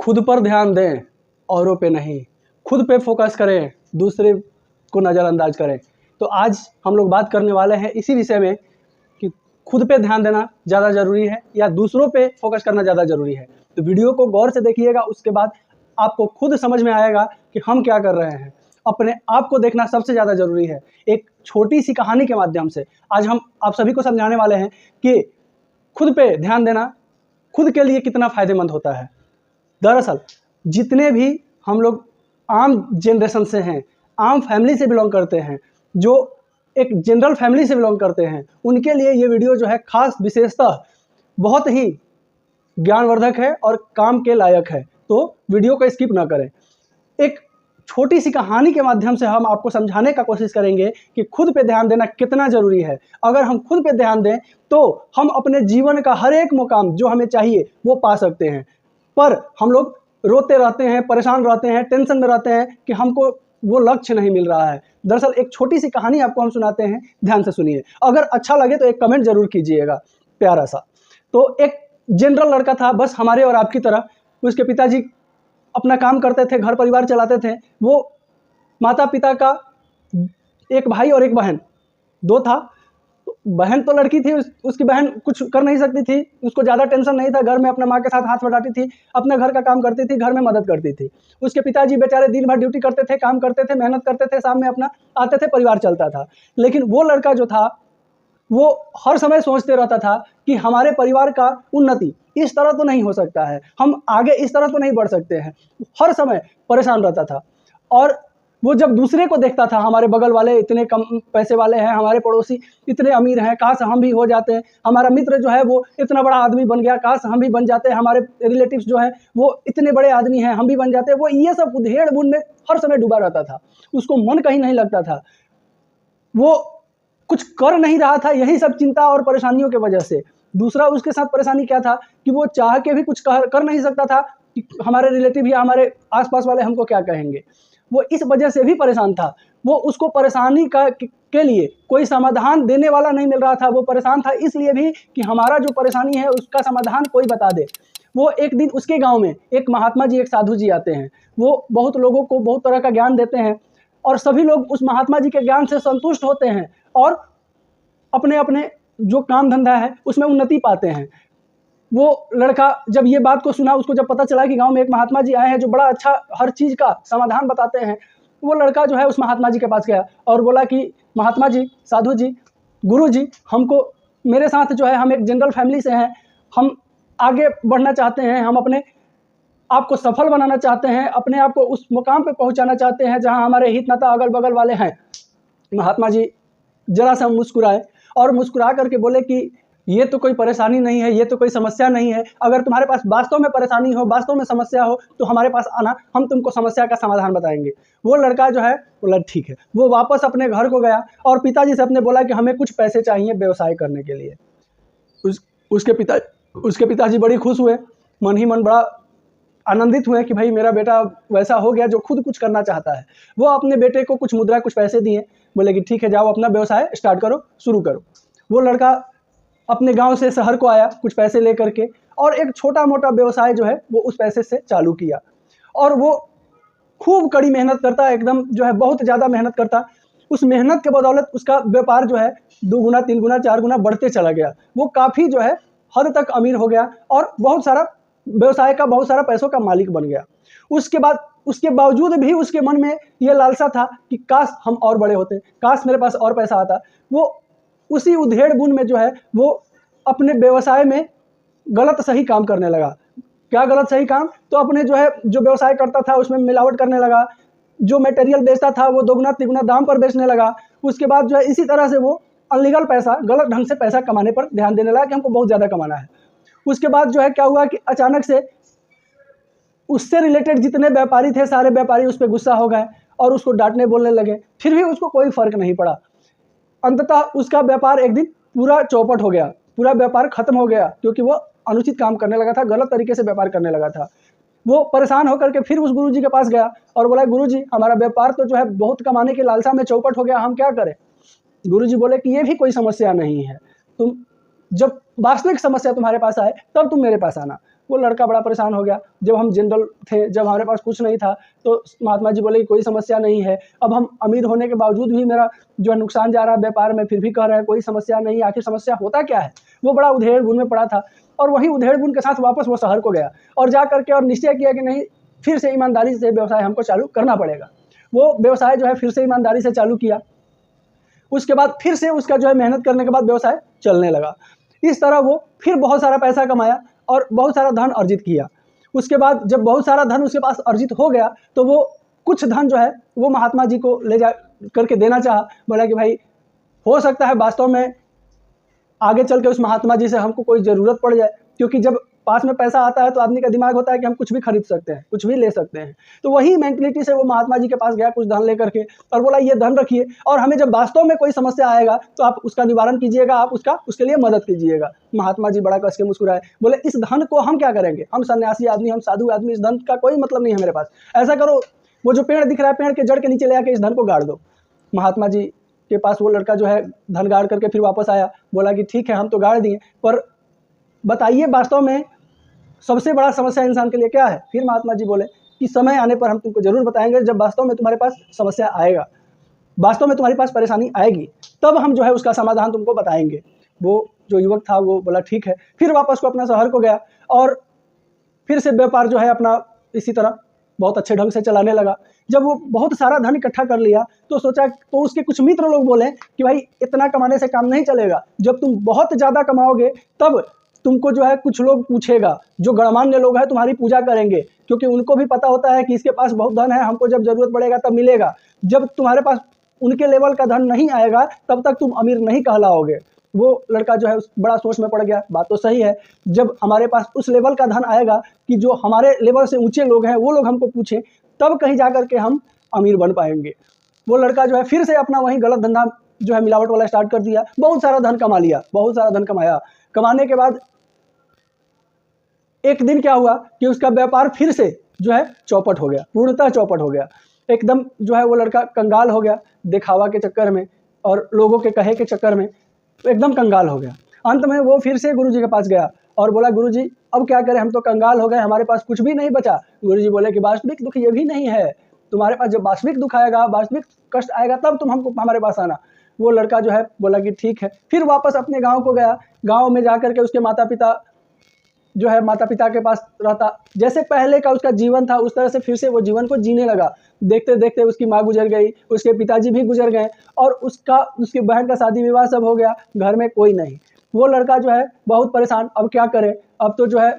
खुद पर ध्यान दें, औरों पे नहीं। खुद पे फोकस करें, दूसरे को नज़रअंदाज करें। तो आज हम लोग बात करने वाले हैं इसी विषय में कि खुद पे ध्यान देना ज़्यादा ज़रूरी है या दूसरों पे फोकस करना ज़्यादा ज़रूरी है। तो वीडियो को गौर से देखिएगा, उसके बाद आपको खुद समझ में आएगा कि हम क्या कर रहे हैं। अपने आप को देखना सबसे ज़्यादा ज़रूरी है। एक छोटी सी कहानी के माध्यम से आज हम आप सभी को समझाने वाले हैं कि खुद पे ध्यान देना खुद के लिए कितना फ़ायदेमंद होता है। दरअसल जितने भी हम लोग आम जनरेशन से हैं, आम फैमिली से बिलोंग करते हैं, जो एक जनरल फैमिली से बिलोंग करते हैं, उनके लिए ये वीडियो जो है खास विशेषतः बहुत ही ज्ञानवर्धक है और काम के लायक है। तो वीडियो को स्किप ना करें। एक छोटी सी कहानी के माध्यम से हम आपको समझाने का कोशिश करेंगे कि खुद पे ध्यान देना कितना ज़रूरी है। अगर हम खुद पे ध्यान दें तो हम अपने जीवन का हर एक मुकाम जो हमें चाहिए वो पा सकते हैं। पर हम लोग रोते रहते हैं, परेशान रहते हैं, टेंशन में रहते हैं कि हमको वो लक्ष्य नहीं मिल रहा है। दरअसल एक छोटी सी कहानी आपको हम सुनाते हैं, ध्यान से सुनिए। अगर अच्छा लगे तो एक कमेंट जरूर कीजिएगा प्यारा सा। तो एक जनरल लड़का था, बस हमारे और आपकी तरह। उसके पिताजी अपना काम करते थे, घर परिवार चलाते थे। वो माता पिता का एक भाई और एक बहन, दो था। बहन तो लड़की थी, उसकी बहन कुछ कर नहीं सकती थी, उसको ज़्यादा टेंशन नहीं था। घर में अपने माँ के साथ हाथ बटाती थी, अपने घर का काम करती थी, घर में मदद करती थी। उसके पिताजी बेचारे दिन भर ड्यूटी करते थे, काम करते थे, मेहनत करते थे, शाम में अपना आते थे, परिवार चलता था। लेकिन वो लड़का जो था वो हर समय सोचते रहता था कि हमारे परिवार का उन्नति इस तरह तो नहीं हो सकता है, हम आगे इस तरह तो नहीं बढ़ सकते हैं। हर समय परेशान रहता था। और वो जब दूसरे को देखता था, हमारे बगल वाले इतने कम पैसे वाले हैं, हमारे पड़ोसी इतने अमीर हैं, काश हम भी हो जाते हैं, हमारा मित्र जो है वो इतना बड़ा आदमी बन गया, काश हम भी बन जाते हैं, हमारे रिलेटिव्स जो हैं वो इतने बड़े आदमी हैं, हम भी बन जाते हैं। वो ये सब उधेड़-बुन में हर समय डूबा रहता था। उसको मन कहीं नहीं लगता था, वो कुछ कर नहीं रहा था, यही सब चिंता और परेशानियों की वजह से। दूसरा उसके साथ परेशानी क्या था कि वो चाह के भी कुछ कर नहीं सकता था कि हमारे रिलेटिव या हमारे आसपास वाले हमको क्या कहेंगे। वो इस वजह से भी परेशान था। वो उसको परेशानी के लिए कोई समाधान देने वाला नहीं मिल रहा था। वो परेशान था इसलिए भी कि हमारा जो परेशानी है उसका समाधान कोई बता दे। वो एक दिन उसके गाँव में एक महात्मा जी, एक साधु जी आते हैं। वो बहुत लोगों को बहुत तरह का ज्ञान देते हैं और सभी लोग उस महात्मा जी के ज्ञान से संतुष्ट होते हैं और अपने अपने जो काम धंधा है उसमें उन्नति पाते हैं। वो लड़का जब ये बात को सुना, उसको जब पता चला कि गांव में एक महात्मा जी आए हैं जो बड़ा अच्छा हर चीज़ का समाधान बताते हैं, वो लड़का जो है उस महात्मा जी के पास गया और बोला कि महात्मा जी, साधु जी, गुरु जी, हमको मेरे साथ जो है, हम एक जनरल फैमिली से हैं, हम आगे बढ़ना चाहते हैं, हम अपने आपको सफल बनाना चाहते हैं, अपने आप को उस मुकाम पे पहुंचाना चाहते हैं जहां हमारे हित नाता अगल बगल वाले हैं। महात्मा जी जरा सा मुस्कुराए और मुस्कुरा करके बोले कि ये तो कोई परेशानी नहीं है, ये तो कोई समस्या नहीं है। अगर तुम्हारे पास वास्तव में परेशानी हो, वास्तव में समस्या हो तो हमारे पास आना, हम तुमको समस्या का समाधान बताएंगे। वो लड़का जो है बोला ठीक है। वो वापस अपने घर को गया और पिताजी से अपने बोला कि हमें कुछ पैसे चाहिए व्यवसाय करने के लिए। उसके पिताजी बड़ी खुश हुए, मन ही मन बड़ा आनंदित हुए कि भाई मेरा बेटा वैसा हो गया जो खुद कुछ करना चाहता है। वो अपने बेटे को कुछ मुद्रा, कुछ पैसे दिए, बोले कि ठीक है, जाओ अपना व्यवसाय स्टार्ट करो, शुरू करो। वो लड़का अपने गांव से शहर को आया कुछ पैसे लेकर के और एक छोटा मोटा व्यवसाय जो है वो उस पैसे से चालू किया। और वो खूब कड़ी मेहनत करता, एकदम जो है बहुत ज़्यादा मेहनत करता। उस मेहनत के बदौलत उसका व्यापार जो है 2 गुना, 3 गुना, 4 गुना बढ़ते चला गया। वो काफ़ी जो है हद तक अमीर हो गया और बहुत सारा व्यवसाय का, बहुत सारा पैसों का मालिक बन गया। उसके बावजूद भी उसके मन में ये लालसा था कि काश हम और बड़े होते, काश मेरे पास और पैसा आता। वो उसी उधेड़-बुन में जो है वो अपने व्यवसाय में गलत सही काम करने लगा। क्या गलत सही काम? तो अपने जो है जो व्यवसाय करता था उसमें मिलावट करने लगा। जो मटेरियल बेचता था वो 2 गुना 3 गुना दाम पर बेचने लगा। उसके बाद जो है इसी तरह से वो अनलीगल पैसा, गलत ढंग से पैसा कमाने पर ध्यान देने लगा कि हमको बहुत ज़्यादा कमाना है। उसके बाद जो है क्या हुआ कि अचानक से उससे रिलेटेड जितने व्यापारी थे, सारे व्यापारी उस पर गुस्सा हो गए और उसको डांटने बोलने लगे। फिर भी उसको कोई फर्क नहीं पड़ा। अंततः उसका व्यापार एक दिन पूरा चौपट हो गया, पूरा व्यापार खत्म हो गया क्योंकि वो अनुचित काम करने लगा था, गलत तरीके से व्यापार करने लगा था। वो परेशान होकर के फिर उस गुरुजी के पास गया और बोला, गुरुजी हमारा व्यापार तो जो है बहुत कमाने की लालसा में चौपट हो गया, हम क्या करें? गुरुजी बोले कि ये भी कोई समस्या नहीं है, तुम जब वास्तविक समस्या तुम्हारे पास आए तब तुम मेरे पास आना। वो लड़का बड़ा परेशान हो गया। जब हम जनरल थे, जब हमारे पास कुछ नहीं था, तो महात्मा जी बोले कि कोई समस्या नहीं है। अब हम अमीर होने के बावजूद भी मेरा जो है नुकसान जा रहा है व्यापार में, फिर भी कह रहे हैं कोई समस्या नहीं, आखिर समस्या होता क्या है। वो बड़ा उधेड़ बुन में पड़ा था और वही उधेड़ बुन के साथ वापस वो शहर को गया और जा करके और निश्चय किया कि नहीं, फिर से ईमानदारी से व्यवसाय हमको चालू करना पड़ेगा। वो व्यवसाय जो है फिर से ईमानदारी से चालू किया। उसके बाद फिर से उसका जो है मेहनत करने के बाद व्यवसाय चलने लगा। इस तरह वो फिर बहुत सारा पैसा कमाया और बहुत सारा धन अर्जित किया। उसके बाद जब बहुत सारा धन उसके पास अर्जित हो गया, तो वो कुछ धन जो है वो महात्मा जी को ले जा करके देना चाहा। बोला कि भाई, हो सकता है वास्तव में आगे चल के उस महात्मा जी से हमको कोई ज़रूरत पड़ जाए, क्योंकि जब पास में पैसा आता है तो आदमी का दिमाग होता है कि हम कुछ भी खरीद सकते हैं, कुछ भी ले सकते हैं। तो वही मेंटलिटी से वो महात्मा जी के पास गया कुछ धन लेकर के और बोला ये धन रखिए, और हमें जब वास्तव में कोई समस्या आएगा तो आप उसका निवारण कीजिएगा, आप उसके लिए मदद कीजिएगा। महात्मा जी बड़ा कस के मुस्कुराए, बोले इस धन को हम क्या करेंगे, हम सन्यासी आदमी, हम साधु आदमी, इस धन का कोई मतलब नहीं है मेरे पास। ऐसा करो, वो जो पेड़ दिख रहा है, पेड़ के जड़ के नीचे ले आके इस धन को गाड़ दो। महात्मा जी के पास वो लड़का जो है धन गाड़ करके फिर वापस आया। बोला कि ठीक है, हम तो गाड़ दिए, पर बताइए वास्तव में सबसे बड़ा समस्या इंसान के लिए क्या है। फिर महात्मा जी बोले कि समय आने पर हम तुमको जरूर बताएंगे, जब वास्तव में तुम्हारे पास समस्या आएगा, वास्तव में तुम्हारे पास परेशानी आएगी, तब हम जो है उसका समाधान तुमको बताएंगे। वो जो युवक था वो बोला ठीक है। फिर वापस को अपना शहर को गया और फिर से व्यापार जो है अपना इसी तरह बहुत अच्छे ढंग से चलाने लगा। जब वो बहुत सारा धन इकट्ठा कर लिया तो सोचा, तो उसके कुछ मित्र लोग बोले कि भाई इतना कमाने से काम नहीं चलेगा, जब तुम बहुत ज़्यादा कमाओगे तब तुमको जो है कुछ लोग पूछेगा, जो गणमान्य लोग हैं तुम्हारी पूजा करेंगे, क्योंकि उनको भी पता होता है कि इसके पास बहुत धन है, हमको जब ज़रूरत पड़ेगा तब मिलेगा। जब तुम्हारे पास उनके लेवल का धन नहीं आएगा तब तक तुम अमीर नहीं कहलाओगे। वो लड़का जो है बड़ा सोच में पड़ गया। बात तो सही है, जब हमारे पास उस लेवल का धन आएगा कि जो हमारे लेवल से ऊंचे लोग हैं वो लोग हमको पूछें, तब कहीं जा कर के हम अमीर बन पाएंगे। वो लड़का जो है फिर से अपना वही गलत धंधा जो है मिलावट वाला स्टार्ट कर दिया। बहुत सारा धन कमा लिया, बहुत सारा धन कमाया। कमाने के बाद एक दिन क्या हुआ कि उसका व्यापार फिर से जो है चौपट हो गया, पूर्णतः चौपट हो गया। एकदम जो है वो लड़का कंगाल हो गया, दिखावा के चक्कर में और लोगों के कहे के चक्कर में एकदम कंगाल हो गया। अंत में वो फिर से गुरुजी के पास गया और बोला, गुरुजी अब क्या करें, हम तो कंगाल हो गए, हमारे पास कुछ भी नहीं बचा। गुरुजी बोले कि वास्तविक दुख ये भी नहीं है, तुम्हारे पास जब वास्तविक दुख आएगा, वास्तविक कष्ट आएगा, तब तुम हमको हमारे पास आना। वो लड़का जो है बोला कि ठीक है। फिर वापस अपने गाँव को गया। गाँव में जा करके उसके माता पिता जो है माता पिता के पास रहता, जैसे पहले का उसका जीवन था उस तरह से फिर से वो जीवन को जीने लगा। देखते देखते उसकी माँ गुजर गई, उसके पिताजी भी गुजर गए और उसकी बहन का शादी विवाह सब हो गया, घर में कोई नहीं। वो लड़का जो है बहुत परेशान, अब क्या करे, अब तो जो है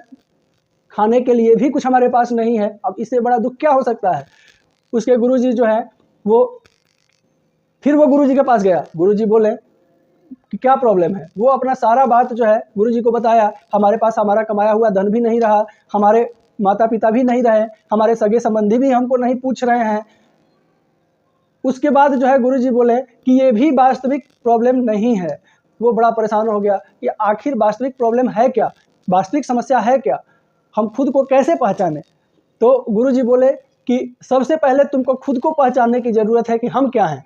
खाने के लिए भी कुछ हमारे पास नहीं है, अब इससे बड़ा दुख क्या हो सकता है। उसके गुरुजी जो है वो गुरुजी के पास गया। गुरुजी बोले कि क्या प्रॉब्लम है। वो अपना सारा बात जो है गुरुजी को बताया। हमारे पास हमारा कमाया हुआ धन भी नहीं रहा, हमारे माता पिता भी नहीं रहे, हमारे सगे संबंधी भी हमको नहीं पूछ रहे हैं। उसके बाद जो है गुरुजी बोले कि ये भी वास्तविक प्रॉब्लम नहीं है। वो बड़ा परेशान हो गया कि आखिर वास्तविक प्रॉब्लम है क्या, वास्तविक समस्या है क्या, हम खुद को कैसे पहचाने। तो गुरुजी बोले कि सबसे पहले तुमको खुद को पहचानने की ज़रूरत है कि हम क्या हैं।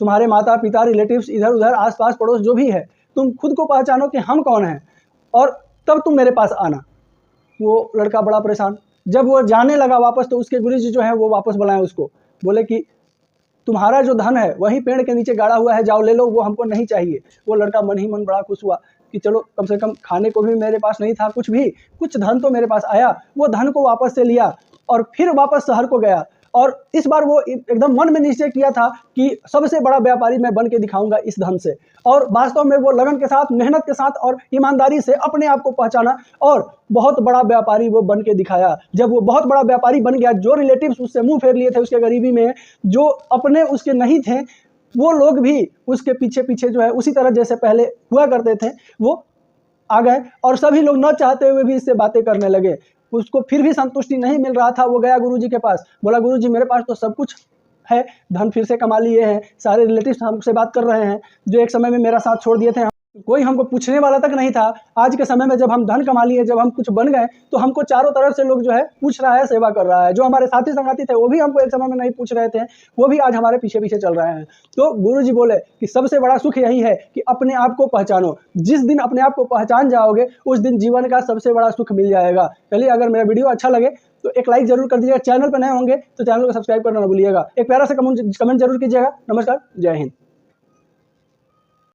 तुम्हारे माता पिता, रिलेटिव्स, इधर उधर आसपास पड़ोस जो भी है, तुम खुद को पहचानो कि हम कौन हैं, और तब तुम मेरे पास आना। वो लड़का बड़ा परेशान। जब वो जाने लगा वापस, तो उसके गुरुजी जो है वो वापस बुलाए उसको, बोले कि तुम्हारा जो धन है वही पेड़ के नीचे गाड़ा हुआ है, जाओ ले लो, वो हमको नहीं चाहिए। वो लड़का मन ही मन बड़ा खुश हुआ कि चलो कम से कम खाने को भी मेरे पास नहीं था, कुछ धन तो मेरे पास आया। वो धन को वापस से लिया और फिर वापस शहर को गया। और इस बार वो एकदम मन में निश्चय किया था कि सबसे बड़ा व्यापारी मैं बन के दिखाऊंगा इस धन से। और वास्तव में वो लगन के साथ, मेहनत के साथ और ईमानदारी से अपने आप को पहचाना और बहुत बड़ा व्यापारी वो बन के दिखाया। जब वो बहुत बड़ा व्यापारी बन गया, जो रिलेटिव्स उससे मुंह फेर लिए थे उसके गरीबी में, जो अपने उसके नहीं थे, वो लोग भी उसके पीछे पीछे जो है उसी तरह जैसे पहले हुआ करते थे वो आ गए। और सभी लोग न चाहते हुए भी इससे बातें करने लगे। उसको फिर भी संतुष्टि नहीं मिल रहा था। वो गया गुरुजी के पास, बोला गुरुजी मेरे पास तो सब कुछ है, धन फिर से कमा लिए हैं, सारे रिलेटिव्स हमसे बात कर रहे हैं, जो एक समय में मेरा साथ छोड़ दिए थे कोई हमको पूछने वाला तक नहीं था। आज के समय में जब हम धन कमा लिए, जब हम कुछ बन गए, तो हमको चारों तरफ से लोग जो है पूछ रहा है, सेवा कर रहा है। जो हमारे साथी संगाती थे वो भी हमको एक समय में नहीं पूछ रहे थे, वो भी आज हमारे पीछे पीछे चल रहे हैं। तो गुरु जी बोले कि सबसे बड़ा सुख यही है कि अपने आप को पहचानो। जिस दिन अपने आप को पहचान जाओगे उस दिन जीवन का सबसे बड़ा सुख मिल जाएगा। चलिए, अगर मेरा वीडियो अच्छा लगे तो एक लाइक जरूर कर दीजिएगा। चैनल पर नए होंगे तो चैनल को सब्सक्राइब करना ना भूलिएगा। एक प्यारा सा कमेंट जरूर कीजिएगा। नमस्कार, जय हिंद।